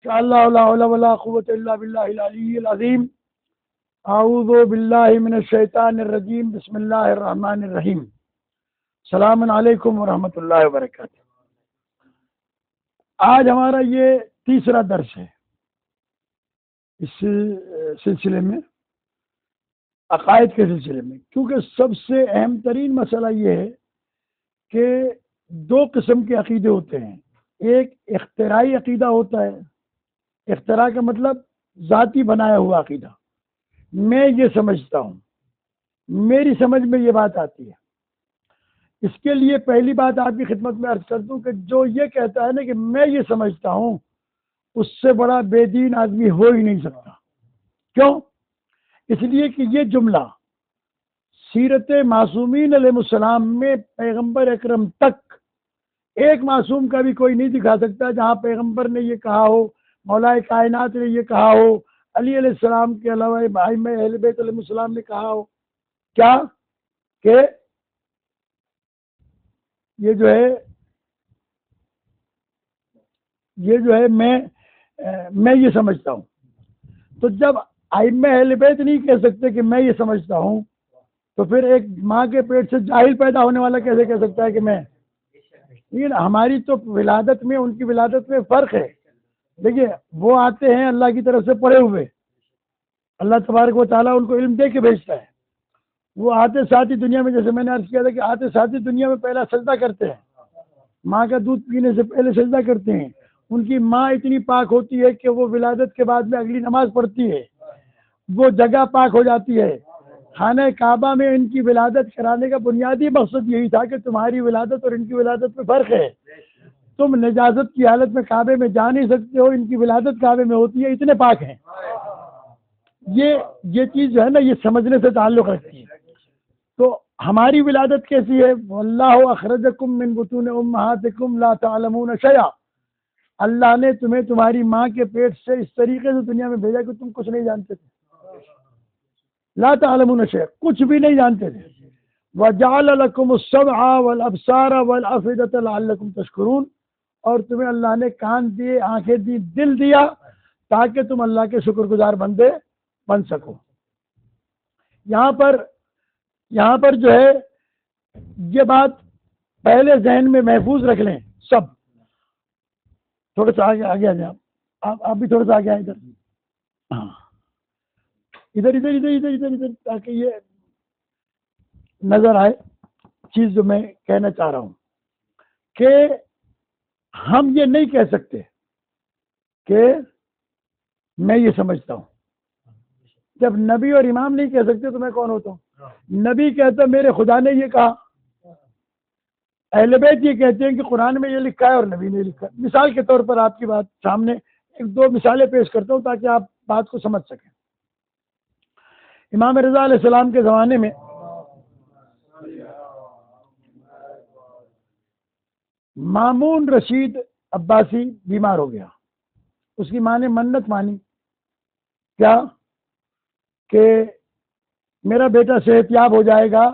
اللہ لا حول ولا قوۃ الا باللہ العلی العظیم. اعوذ باللہ من الشیطان الرجیم. بسم اللہ الرحمن الرحیم. السلام علیکم ورحمۃ اللہ وبرکاتہ. آج ہمارا یہ تیسرا درس ہے اس سلسلے میں، عقائد کے سلسلے میں، کیونکہ سب سے اہم ترین مسئلہ یہ ہے کہ دو قسم کے عقیدے ہوتے ہیں. ایک اختراعی عقیدہ ہوتا ہے. اختراع کا مطلب ذاتی بنایا ہوا عقیدہ. میں یہ سمجھتا ہوں، میری سمجھ میں یہ بات آتی ہے. اس کے لیے پہلی بات آپ کی خدمت میں عرض کر دوں کہ جو یہ کہتا ہے نا کہ میں یہ سمجھتا ہوں، اس سے بڑا بے دین آدمی ہو ہی نہیں سکتا. کیوں؟ اس لیے کہ یہ جملہ سیرت معصومین علیہ السلام میں پیغمبر اکرم تک ایک معصوم کا بھی کوئی نہیں دکھا سکتا جہاں پیغمبر نے یہ کہا ہو، مولا کائنات نے یہ کہا ہو، علی علیہ السلام کے علاوہ ائمہ اہل بیت علیہ السلام نے کہا ہو کیا کہ یہ جو ہے میں یہ سمجھتا ہوں. تو جب ائمہ اہل بیت نہیں کہہ سکتے کہ میں یہ سمجھتا ہوں، تو پھر ایک ماں کے پیٹ سے جاہل پیدا ہونے والا کیسے کہہ سکتا ہے کہ میں؟ لیکن ہماری تو ولادت میں، ان کی ولادت میں فرق ہے. دیکھیے، وہ آتے ہیں اللہ کی طرف سے پڑھے ہوئے، اللہ تبارک و تعالیٰ ان کو علم دے کے بھیجتا ہے. وہ آتے ساتھ ہی دنیا میں، جیسے میں نے عرض کیا تھا کہ آتے ساتھ ہی دنیا میں پہلا سجدہ کرتے ہیں، ماں کا دودھ پینے سے پہلے سجدہ کرتے ہیں. ان کی ماں اتنی پاک ہوتی ہے کہ وہ ولادت کے بعد میں اگلی نماز پڑھتی ہے، وہ جگہ پاک ہو جاتی ہے. خانہ کعبہ میں ان کی ولادت کرانے کا بنیادی مقصد یہی تھا کہ تمہاری ولادت اور ان کی ولادت میں فرق ہے. تم نجازت کی حالت میں کعبے میں جا نہیں سکتے ہو، ان کی ولادت کعبے میں ہوتی ہے، اتنے پاک ہیں. یہ چیز جو ہے نا، یہ سمجھنے سے تعلق رکھتی ہے. تو ہماری ولادت کیسی ہے؟ واللہ اخرجکم من بطون امہاتکم لا تعلمون شیئا. اللہ نے تمہیں تمہاری ماں کے پیٹ سے اس طریقے سے دنیا میں بھیجا کہ تم کچھ نہیں جانتے تھے. لا تعلمون شیئا، کچھ بھی نہیں جانتے تھے. وجعل لکم السمع والابصار والافئدۃ لعلکم تشکرون. اور تمہیں اللہ نے کان دیے، آنکھیں دی، دل دیا تاکہ تم اللہ کے شکر گزار بندے بن سکو. یہاں پر جو ہے یہ بات پہلے ذہن میں محفوظ رکھ لیں سب. تھوڑا سا آگے آ جائیں آپ بھی تھوڑا سا آگے آئیں ادھر. ہاں، ادھر ادھر ادھر ادھر ادھر ادھر تاکہ یہ نظر آئے چیز جو میں کہنا چاہ رہا ہوں. کہ ہم یہ نہیں کہہ سکتے کہ میں یہ سمجھتا ہوں. جب نبی اور امام نہیں کہہ سکتے تو میں کون ہوتا ہوں؟ نبی کہتا میرے خدا نے یہ کہا، اہل بیت یہ کہتے ہیں کہ قرآن میں یہ لکھا ہے اور نبی نے لکھا. مثال کے طور پر آپ کی بات سامنے ایک دو مثالیں پیش کرتا ہوں تاکہ آپ بات کو سمجھ سکیں. امام رضا علیہ السلام کے زمانے میں مامون رشید عباسی بیمار ہو گیا. اس کی ماں نے منت مانی کیا کہ میرا بیٹا صحت یاب ہو جائے گا،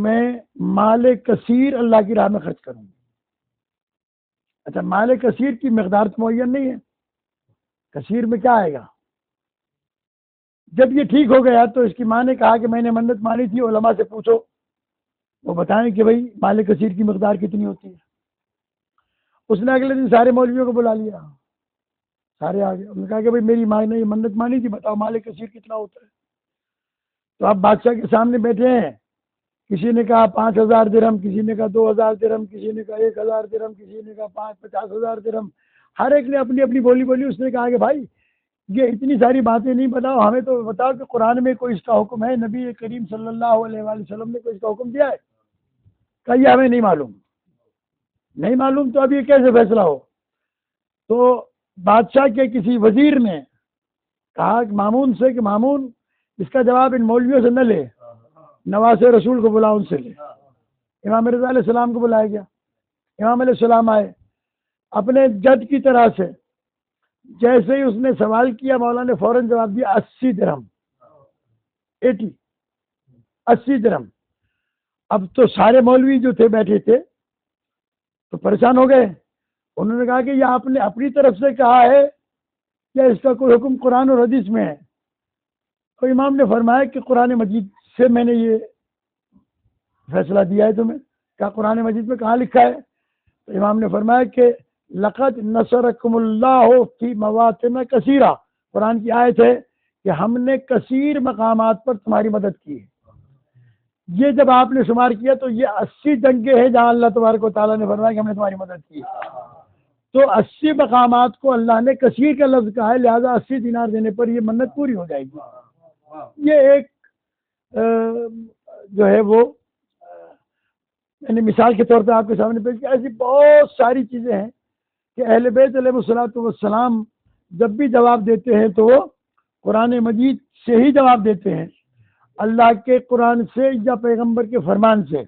میں مال کثیر اللہ کی راہ میں خرچ کروں گی. اچھا، مال کثیر کی مقدار تو معین نہیں ہے، کثیر میں کیا آئے گا؟ جب یہ ٹھیک ہو گیا تو اس کی ماں نے کہا کہ میں نے منت مانی تھی، علماء سے پوچھو، وہ بتائیں کہ بھائی مال کثیر کی مقدار کتنی ہوتی ہے. اس نے اگلے دن سارے مولویوں کو بلا لیا، سارے آ گئے. انہوں نے کہا کہ بھائی میری ماں نے یہ منت مانی تھی، بتاؤ مال کثیر کتنا ہوتا ہے. تو آپ بادشاہ کے سامنے بیٹھے ہیں، کسی نے کہا 5,000 درہم، کسی نے کہا 2,000 درہم، کسی نے کہا 1,000 درہم، کسی نے کہا 50,000 درہم. ہر ایک نے اپنی اپنی بولی بولی. اس نے کہا کہ بھائی یہ اتنی ساری باتیں نہیں بتاؤ، ہمیں تو بتاؤ کہ قرآن میں کوئی اس کا حکم ہے، نبی کریم صلی اللہ علیہ وآلہ وسلم نے کوئی اس کا حکم دیا ہے؟ کہا یہ ہمیں نہیں معلوم. نہیں معلوم تو اب یہ کیسے فیصلہ ہو؟ تو بادشاہ کے کسی وزیر نے کہا کہ مامون سے کہ مامون اس کا جواب ان مولویوں سے نہ لے، نواز رسول کو بلا، ان سے لے. امام رضا علیہ السلام کو بلایا گیا. امام علیہ السلام آئے اپنے جج کی طرح سے. جیسے ہی اس نے سوال کیا، مولا نے فوراً جواب دیا 80 درہم. 80 درہم. اب تو سارے مولوی جو تھے بیٹھے تھے تو پریشان ہو گئے. انہوں نے کہا کہ یہ آپ نے اپنی طرف سے کہا ہے یا اس کا کوئی حکم قرآن اور حدیث میں ہے؟ تو امام نے فرمایا کہ قرآن مجید سے میں نے یہ فیصلہ دیا ہے تمہیں. کہا قرآن مجید میں کہاں لکھا ہے؟ تو امام نے فرمایا کہ لقد نصرکم اللہ فی مواطن کثیرہ، قرآن کی آیت ہے کہ ہم نے کثیر مقامات پر تمہاری مدد کی ہے. یہ جب آپ نے شمار کیا تو یہ 80 جنگیں ہیں جہاں اللہ تبارک و تعالیٰ نے فرمایا کہ ہم نے تمہاری مدد کی. تو 80 مقامات کو اللہ نے کثیر کا لفظ کہا ہے، لہذا 80 دینار دینے پر یہ منت پوری ہو جائے گی. یہ ایک جو ہے وہ میں نے مثال کے طور پہ آپ کے سامنے پیش کیا. ایسی بہت ساری چیزیں ہیں کہ اہل بیت علیہ الصلوۃ والسلام جب بھی جواب دیتے ہیں تو وہ قرآن مجید سے ہی جواب دیتے ہیں، اللہ کے قرآن سے یا پیغمبر کے فرمان سے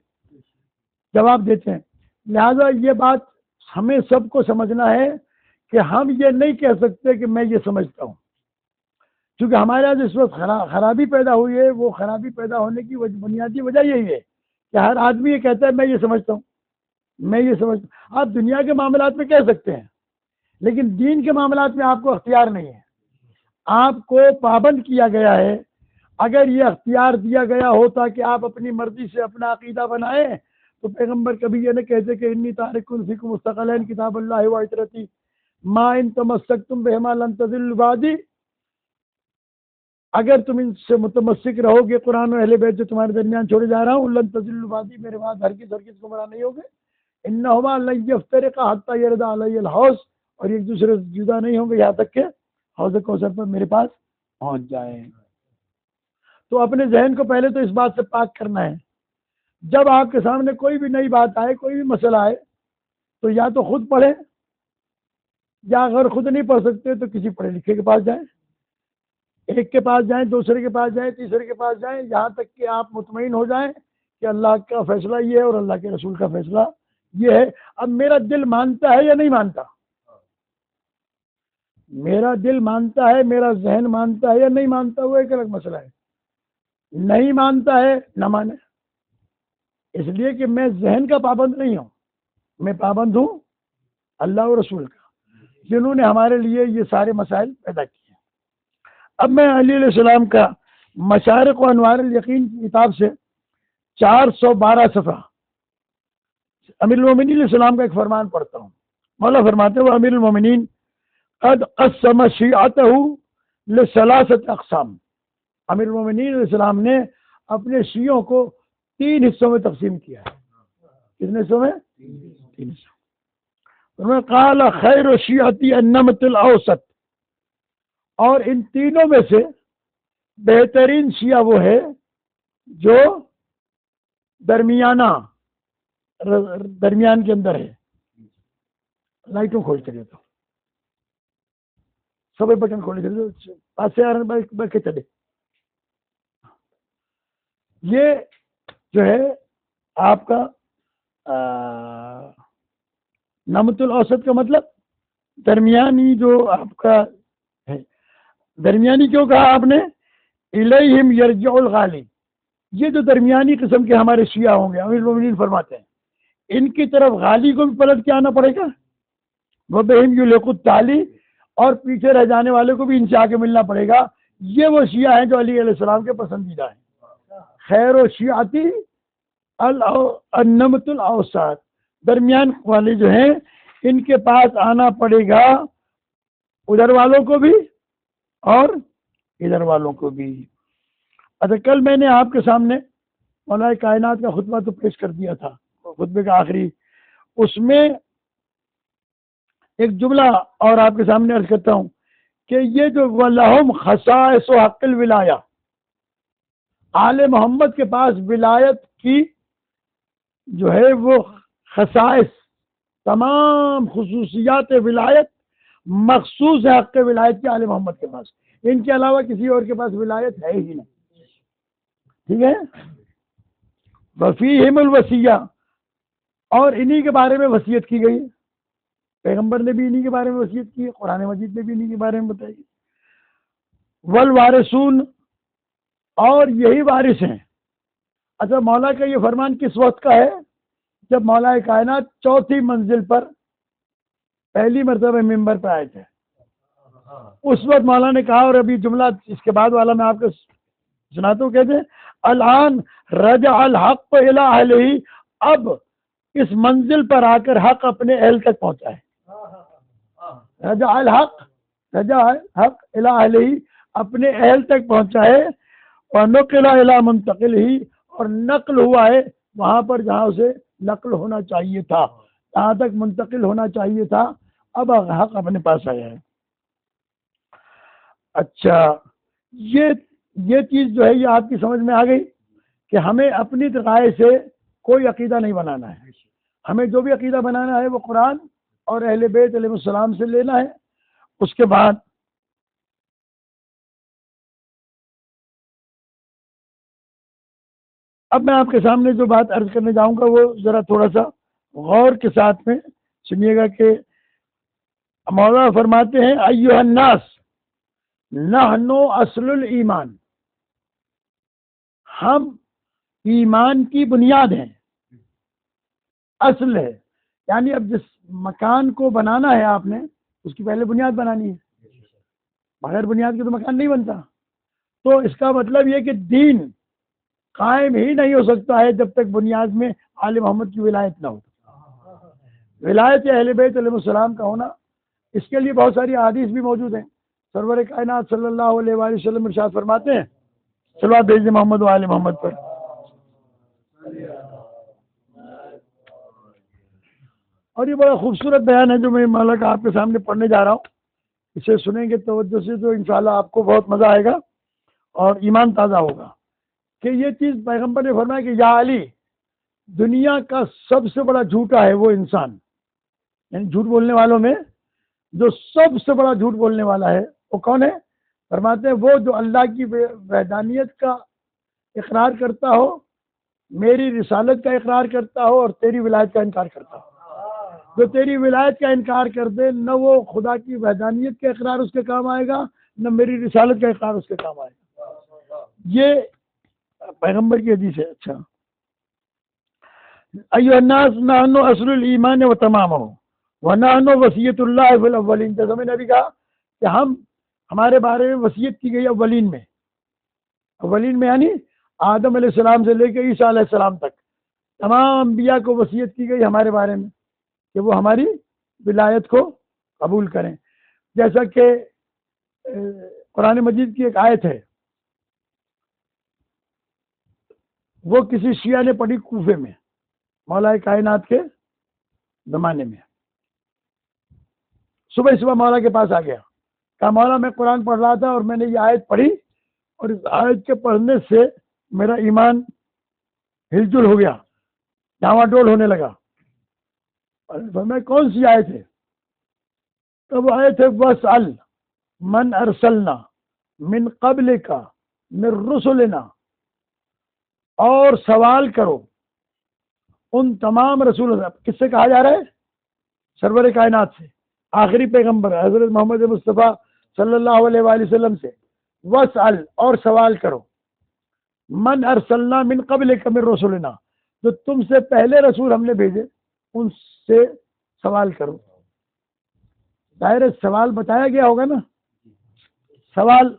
جواب دیتے ہیں. لہذا یہ بات ہمیں سب کو سمجھنا ہے کہ ہم یہ نہیں کہہ سکتے کہ میں یہ سمجھتا ہوں، کیونکہ ہمارے یہاں جس وقت خرابی پیدا ہوئی ہے وہ خرابی پیدا ہونے کی بنیادی وجہ یہی ہے کہ ہر آدمی یہ کہتا ہے میں یہ سمجھتا ہوں، میں یہ سمجھتا ہوں. آپ دنیا کے معاملات میں کہہ سکتے ہیں لیکن دین کے معاملات میں آپ کو اختیار نہیں ہے، آپ کو پابند کیا گیا ہے. اگر یہ اختیار دیا گیا ہوتا کہ آپ اپنی مرضی سے اپنا عقیدہ بنائیں تو پیغمبر کبھی یہ نہ کہتے کہ انی تارک فیکم مستقلین کتاب اللہ و عترتی ما ان تمسکتم بہما لن تضلوا بعدی. اگر تم ان سے متمسک رہو گے قرآن و اہل بیت جو تمہارے درمیان چھوڑے جا رہا ہوں، لن تضلوا بعدی، میرے بعد ہرگز گمراہ نہیں ہوگے. انہما لن یفترقا حتی یرد علی الحوض، اور ایک دوسرے سے جدا نہیں ہوں گے یہاں تک کہ حوض کوثر پر میرے پاس پہنچ جائیں. تو اپنے ذہن کو پہلے تو اس بات سے پاک کرنا ہے. جب آپ کے سامنے کوئی بھی نئی بات آئے، کوئی بھی مسئلہ آئے، تو یا تو خود پڑھیں، یا اگر خود نہیں پڑھ سکتے تو کسی پڑھے لکھے کے پاس جائیں، ایک کے پاس جائیں، دوسرے کے پاس جائیں، تیسرے کے پاس جائیں، یہاں تک کہ آپ مطمئن ہو جائیں کہ اللہ کا فیصلہ یہ ہے اور اللہ کے رسول کا فیصلہ یہ ہے. اب میرا دل مانتا ہے یا نہیں مانتا، میرا دل مانتا ہے، میرا ذہن مانتا ہے یا نہیں مانتا، وہ ایک الگ مسئلہ ہے. نہیں مانتا ہے نہ مانے، اس لیے کہ میں ذہن کا پابند نہیں ہوں، میں پابند ہوں اللہ اور رسول کا، جنہوں نے ہمارے لیے یہ سارے مسائل پیدا کیے. اب میں علی علیہ السلام کا مشارق و انوار الیقین کی کتاب سے 412 صفحہ امیر المومنین علیہ السلام کا ایک فرمان پڑھتا ہوں. مولا فرماتے ہیں وہ امیر المومنین قد قسم شیعتہ لثلاثۃ اقسام. امیر المومنین علیہ السلام نے اپنے شیعوں کو 3 حصوں میں تقسیم کیا ہے. کتنے حصوں میں؟ 3 حصوں. انہوں نے قال خیر شیعتی النمط الاوسط، اور ان تینوں میں سے بہترین شیعہ وہ ہے جو درمیان کے اندر ہے. لائٹوں کھول کے دیتا ہوں، سب بٹن کھولے چلے پاس سے آ رہے بیٹھ کے چلے. یہ جو ہے آپ کا نمط الاوسط کا مطلب درمیانی، جو آپ کا ہے. درمیانی کیوں کہا آپ نے؟ الیہم یرجع الغالی، یہ جو درمیانی قسم کے ہمارے شیعہ ہوں گے، امیر المومنین فرماتے ہیں ان کی طرف غالی کو بھی پلٹ کے آنا پڑے گا، وہ بہم یلق التالی، اور پیچھے رہ جانے والے کو بھی ان سے آ کے ملنا پڑے گا. یہ وہ شیعہ ہیں جو علی علیہ السلام کے پسندیدہ ہیں. خیر و شیعتی النمط الاوسط، درمیان والے جو ہیں ان کے پاس آنا پڑے گا، ادھر والوں کو بھی اور ادھر والوں کو بھی. اچھا، کل میں نے آپ کے سامنے مولا کائنات کا خطبہ تو پیش کر دیا تھا، خطبے کا آخری. اس میں ایک جملہ اور آپ کے سامنے عرض کرتا ہوں کہ یہ جو وَلَهُمْ خَصَائِصُ حَقِّ الْوِلَایَہ، آل محمد کے پاس ولایت کی جو ہے وہ خصائص، تمام خصوصیات ولایت مخصوص ہے حق ولایت کے آل محمد کے پاس. ان کے علاوہ کسی اور کے پاس ولایت ہے ہی نہیں. ٹھیک ہے. وفیہم الوصیہ، اور انہی کے بارے میں وصیت کی گئی، پیغمبر نے بھی انہی کے بارے میں وصیت کی ہے، قرآن مجید نے بھی انہی کے بارے میں بتائی. والوارثون، اور یہی وارث ہیں. اچھا، مولا کا یہ فرمان کس وقت کا ہے؟ جب مولا کائنات 4تھی منزل پر پہلی مرتبہ ممبر پہ آئے تھے، اس وقت مولانا نے کہا، اور ابھی جملہ اس کے بعد والا میں آپ کو سناتا ہوں، کہتے ہیں الان رجع الحق الى اہلہ، اب اس منزل پر آ کر حق اپنے اہل تک پہنچا ہے، رجع الحق الى اہلہ، اپنے اہل تک پہنچا ہے، ونقل الى منتقلہ، اور نقل ہوا ہے وہاں پر جہاں اسے نقل ہونا چاہیے تھا، جہاں تک منتقل ہونا چاہیے تھا، اب حق اپنے پاس آیا ہے۔ اچھا، یہ چیز جو ہے یہ آپ کی سمجھ میں آ گئی کہ ہمیں اپنی رائے سے کوئی عقیدہ نہیں بنانا ہے، ہمیں جو بھی عقیدہ بنانا ہے وہ قرآن اور اہل بیت علیہ السلام سے لینا ہے۔ اس کے بعد اب میں آپ کے سامنے جو بات عرض کرنے جاؤں گا وہ ذرا تھوڑا سا غور کے ساتھ میں سنیے گا کہ مولانا فرماتے ہیں ایھا الناس نحن اصل الایمان، ہم ایمان کی بنیاد ہیں، اصل ہے، یعنی اب جس مکان کو بنانا ہے آپ نے اس کی پہلے بنیاد بنانی ہے، بغیر بنیاد کے تو مکان نہیں بنتا۔ تو اس کا مطلب یہ کہ دین قائم ہی نہیں ہو سکتا ہے جب تک بنیاد میں آل محمد کی ولایت نہ ہو، ولایت اہل بیت علیہ السلام کا ہونا۔ اس کے لیے بہت ساری احادیث بھی موجود ہیں، سرور کائنات صلی اللہ علیہ وآلہ وسلم ارشاد فرماتے ہیں، صلوات بھیجیے محمد و آل محمد پر۔ اور یہ بڑا خوبصورت بیان ہے جو میں مولا کا آپ کے سامنے پڑھنے جا رہا ہوں، اسے سنیں گے توجہ سے تو انشاءاللہ آپ کو بہت مزہ آئے گا اور ایمان تازہ ہوگا کہ یہ چیز پیغمبر نے فرمایا کہ یا علی، دنیا کا سب سے بڑا جھوٹا ہے وہ انسان، یعنی جھوٹ بولنے والوں میں جو سب سے بڑا جھوٹ بولنے والا ہے وہ کون ہے؟ فرماتے ہیں وہ جو اللہ کی وحدانیت کا اقرار کرتا ہو، میری رسالت کا اقرار کرتا ہو اور تیری ولایت کا انکار کرتا ہو۔ جو تیری ولایت کا انکار کر دے، نہ وہ خدا کی وحدانیت کا اقرار اس کے کام آئے گا، نہ میری رسالت کا اقرار اس کے کام آئے گا۔ یہ پیغمبر کی حدیث ہے۔ اچھا، ایھا الناس نحن اصل الایمان و تمامہ ونحن وصیت اللہ فی الاولین، جیسا میں نے ابھی کہا کہ ہمارے بارے میں وصیت کی گئی اولین میں یعنی آدم علیہ السلام سے لے کے عیسیٰ علیہ السلام تک تمام انبیاء کو وصیت کی گئی ہمارے بارے میں کہ وہ ہماری ولایت کو قبول کریں۔ جیسا کہ قرآن مجید کی ایک آیت ہے، وہ کسی شیعہ نے پڑھی کوفے میں مولا کائنات کے زمانے میں، صبح مولا کے پاس آ گیا، کہا مولا میں قرآن پڑھ رہا تھا اور میں نے یہ آیت پڑھی اور اس آیت کے پڑھنے سے میرا ایمان ہل جل ہو گیا، ڈاواں ڈول ہونے لگا۔ میں کون سی آیت ہے؟ تو وہ آیت ہے وَاسْأَلْ مَنْ أَرْسَلْنَا مِنْ قَبْلِكَ مِنْ رُسُلِنَا، اور سوال کرو ان تمام رسولوں سے۔ کس سے کہا جا رہا ہے؟ سرور کائنات سے، آخری پیغمبر حضرت محمد مصطفیٰ صلی اللہ علیہ وآلہ وسلم سے۔ وَاسْأَلْ، اور سوال کرو، من ارسلنا من قبلک من رسولنا، جو تم سے پہلے رسول ہم نے بھیجے ان سے سوال کرو۔ ظاہر سوال بتایا گیا ہوگا نا، سوال۔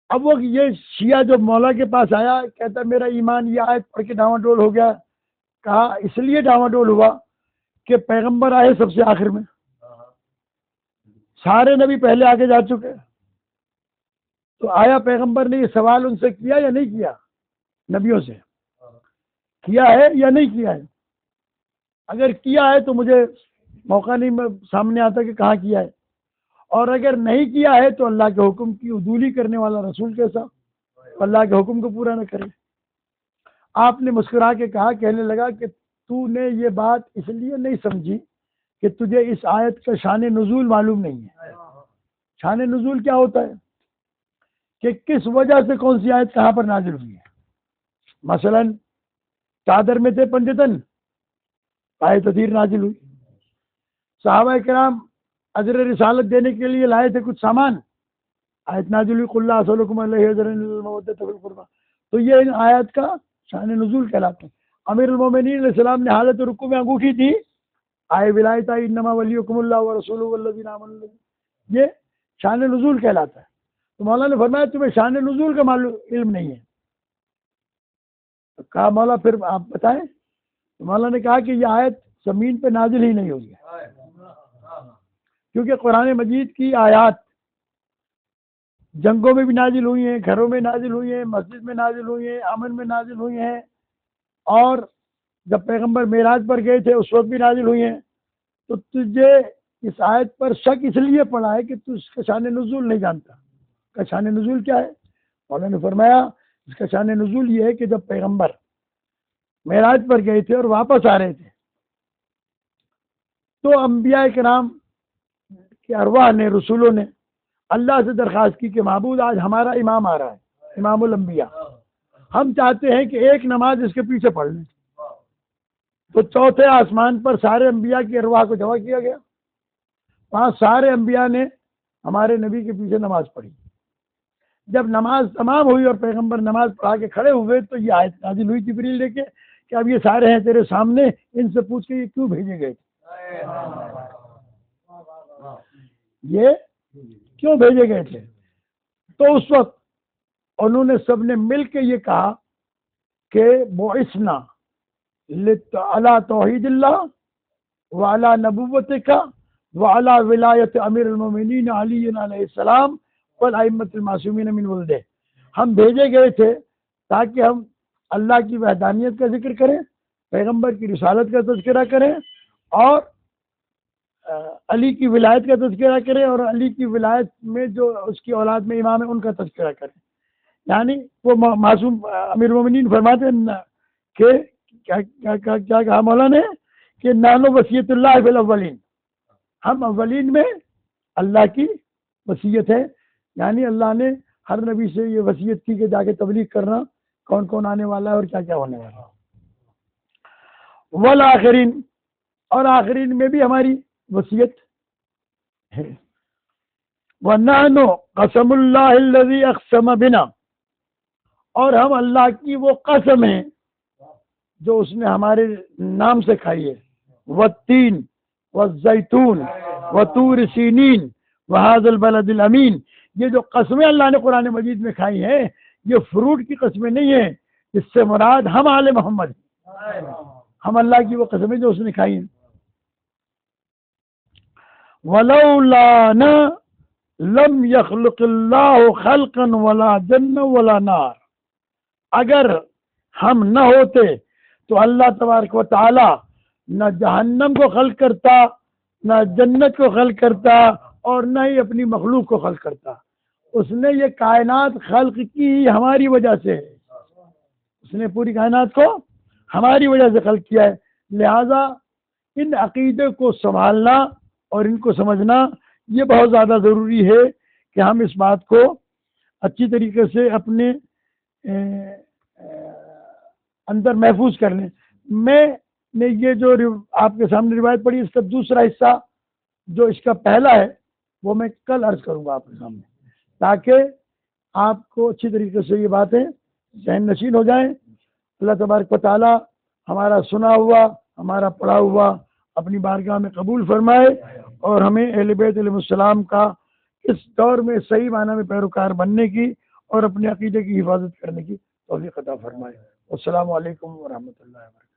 اب وہ یہ شیعہ جو مولا کے پاس آیا کہتا میرا ایمان یہ آیت پڑھ کے ڈاواں ڈول ہو گیا، کہا اس لیے ڈاواں ڈول ہوا کہ پیغمبر آئے سب سے آخر میں، سارے نبی پہلے آگے جا چکے، تو آیا پیغمبر نے یہ سوال ان سے کیا یا نہیں کیا؟ نبیوں سے کیا ہے یا نہیں کیا ہے؟ اگر کیا ہے تو مجھے موقع نہیں سامنے آتا کہ کہاں کیا ہے، اور اگر نہیں کیا ہے تو اللہ کے حکم کی عدولی کرنے والا رسول کیسا اللہ کے حکم کو پورا نہ کرے۔ آپ نے مسکرا کے کہا، کہنے لگا کہ تو نے یہ بات اس لیے نہیں سمجھی کہ تجھے اس آیت کا شان نزول معلوم نہیں ہے۔ شان نزول کیا ہوتا ہے کہ کس وجہ سے کون سی آیت کہاں پر نازل ہوئی ہے۔ مثلا چادر میں تھے پنجتن، آیت تطہیر نازل ہوئی۔ صحابہ کرام اجر رسالت دینے کے لیے لائے تھے کچھ سامان، آیت نازل ہوئی قل لا اسألکم علیہ اجرا الا المودۃ فی القربى۔ تو یہ ان آیت کا شان نزول کہلاتے ہیں۔ امیر المومنین علیہ السلام نے حالت رکوع میں انگوٹھی دی، آئے ولایت آئی انما ولیکم اللہ ورسولہ والذین آمنوا، یہ شان نزول کہلاتا ہے۔ تو مولا نے فرمایا تمہیں شان نزول کا معلوم علم نہیں ہے۔ کہا مولا پھر آپ بتائیں؟ تو مولا نے کہا کہ یہ آیت زمین پہ نازل ہی نہیں ہوئی ہے، کیونکہ قرآن مجید کی آیات جنگوں میں بھی نازل ہوئی ہیں، گھروں میں نازل ہوئی ہیں، مسجد میں نازل ہوئی ہیں، امن میں نازل ہوئی ہیں، اور جب پیغمبر معراج پر گئے تھے اس وقت بھی نازل ہوئی ہیں۔ تو تجھے اس آیت پر شک اس لیے پڑا ہے کہ تو اس کا شان نزول نہیں جانتا۔ کا شان نزول کیا ہے؟ مولا نے فرمایا اس کا شان نزول یہ ہے کہ جب پیغمبر معراج پر گئے تھے اور واپس آ رہے تھے تو انبیاء کرام کے ارواح نے، رسولوں نے اللہ سے درخواست کی کہ معبود آج ہمارا امام آ رہا ہے، امام الانبیاء، ہم چاہتے ہیں کہ ایک نماز اس کے پیچھے پڑھ لیں۔ تو چوتھے آسمان پر سارے انبیاء کی ارواح کو جمع کیا گیا، وہاں سارے انبیاء نے ہمارے نبی کے پیچھے نماز پڑھی۔ جب نماز تمام ہوئی اور پیغمبر نماز پڑھا کے کھڑے ہوئے تو یہ آیت نازل ہوئی جبریل لے کے کہ اب یہ سارے ہیں تیرے سامنے، ان سے پوچھ کے یہ کیوں بھیجے گئے تھے، یہ کیوں بھیجے گئے تھے؟ تو اس وقت انہوں نے سب نے مل کے یہ کہا کہ بعثنا علی توحید اللہ وعلی نبوتک وعلی ولایت امیر المومنین علی علیہ السلام والائمۃ المعصومین من ولدہ، ہم بھیجے گئے تھے تاکہ ہم اللہ کی وحدانیت کا ذکر کریں، پیغمبر کی رسالت کا تذکرہ کریں، اور علی کی ولایت کا تذکرہ کریں، اور علی کی ولایت میں جو اس کی اولاد میں امام ہے ان کا تذکرہ کریں۔ یعنی وہ معصوم امیر المومنین فرماتے ہیں کہ کیا کہا مولا نے کہ نانو وصیت اللہ فی الاولین، ہم اولین میں اللہ کی وصیت ہے، یعنی اللہ نے ہر نبی سے یہ وصیت کی کہ جا کے تبلیغ کرنا کون کون آنے والا ہے اور کیا کیا ہونے والا ہے۔ والآخرین، اور آخرین میں بھی ہماری وصیت ہے۔ وَنَحْنُ قَسَمُ اللَّهِ الَّذِي أَقْسَمَ بِنَا، اور ہم اللہ کی وہ قسم ہیں جو اس نے ہمارے نام سے کھائی ہے، والتین والزیتون وطور سینین وہذا البلد الامین، یہ جو قسمیں اللہ نے قرآن مجید میں کھائی ہیں یہ فروٹ کی قسمیں نہیں ہیں، اس سے مراد ہم آل محمد ہیں، ہم اللہ کی وہ قسمیں جو اس نے کھائی ہیں۔ وَلَوْلَا لَمْ يَخْلُقِ اللَّهُ خَلْقًا وَلَا جَنَّ وَلَا نَارٍ، اگر ہم نہ ہوتے تو اللہ تبارک و تعالی نہ جہنم کو خلق کرتا، نہ جنت کو خلق کرتا، اور نہ ہی اپنی مخلوق کو خلق کرتا۔ اس نے یہ کائنات خلق کی ہماری وجہ سے، اس نے پوری کائنات کو ہماری وجہ سے خلق کیا ہے۔ لہذا ان عقیدے کو سنبھالنا اور ان کو سمجھنا یہ بہت زیادہ ضروری ہے کہ ہم اس بات کو اچھی طریقے سے اپنے اندر محفوظ کر لیں۔ میں نے یہ جو آپ کے سامنے روایت پڑھی، اس کا دوسرا حصہ جو اس کا پہلا ہے وہ میں کل عرض کروں گا آپ کے سامنے، تاکہ آپ کو اچھی طریقے سے یہ باتیں ذہن نشین ہو جائیں۔ اللہ تبارک و تعالی ہمارا سنا ہوا، ہمارا پڑھا ہوا اپنی بارگاہ میں قبول فرمائے، اور ہمیں اہل بیت علیہ السلام کا اس دور میں صحیح معنی میں پیروکار بننے کی اور اپنے عقیدے کی حفاظت کرنے کی توفیق عطا فرمائے۔ السلام علیکم ورحمۃ اللہ وبرکاتہ۔